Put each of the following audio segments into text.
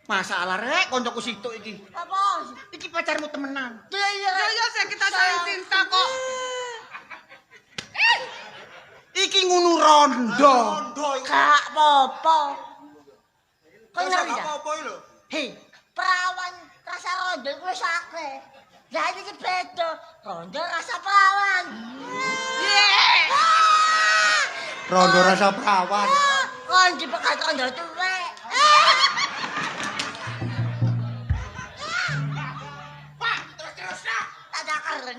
Masalah rek koncoku situk iki. Apa? Iki pacarmu temenan. Iya, saya kita saling cinta kok. Iki ngunu rondo. Gak apa-apa. Kok Kok ngerti gak dah? apa-apa lho. Hei, perawan rasa rondo kuwi sakit. Lah iki beda. Rondo rasa perawan. Rondo rasa perawan. Kon dipekat rondo tuwek. Pak, terus nah. Tak ada keren.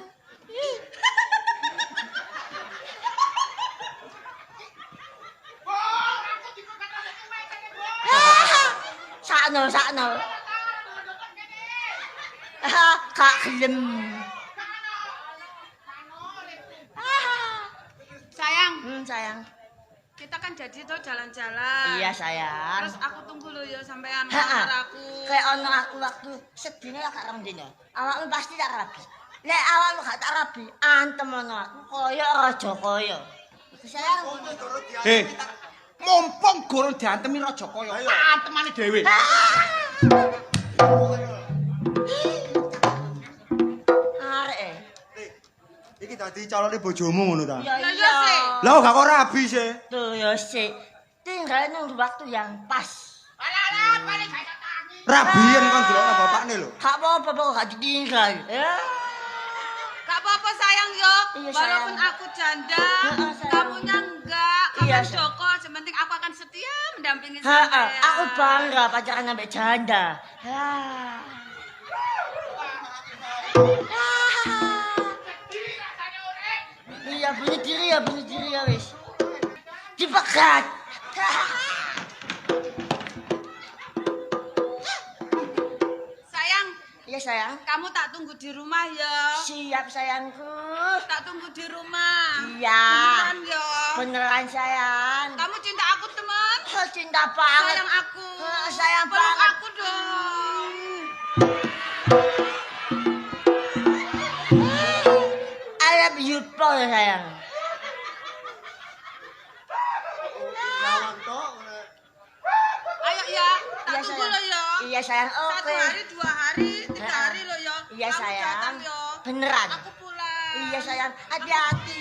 Sakno. Kak gelem. Sayang, Sayang. kita kan jadi tuh jalan-jalan. Iya, sayang. Terus aku tunggu lo ya sampean Ha-ha. ngantar aku. Kayak ono aku waktu sedina ya gak rong dina. Awakmu pasti tak rabi. Lek awakmu gak tak rabi, antem ono aku kaya raja kaya. Iku sayang. Hei, mumpung gorong diantemi Rajakaya. Ayo. Antemane dhewe. Arek. Iki dadi calone bojomu ngono ta? Ya Lah, iya sih. Lah kok gak kok rabi sih. Tuh ya sik. Tinggal nunggu waktu yang pas. Rabian kan delokno bapakne lho. Gak apa-apa kok gak ditinggal. Gak apa-apa sayang yo. Iya, Walaupun sayang. aku janda, Ha-ha, sayang. kamunya enggak. Kamu Iya, sayang. Joko, sementing aku akan setia mendampingi Ha, sampean. aku bangga pacaran sampai janda. Iya, bunuh diri ya wis. Dipegat. Sayang, Iya sayang. kamu tak tunggu di rumah ya. Siap sayangku. Tak tunggu di rumah. Iya. Beneran yo. Beneran sayang. Kamu cinta aku teman. Oh, cinta banget. Sayang aku. Sayang Peluk banget. aku dong. I love you po ya sayang. Lawan tok. Ayo ya, tak Iya, tunggu sayang. lo ya. Iya sayang. 1 Oke. hari, 2 hari, 3 Ha-ha. hari lo ya. Iya Kamu sayang. datang yo. Beneran. Aku pulang. Iya sayang. Hati-hati.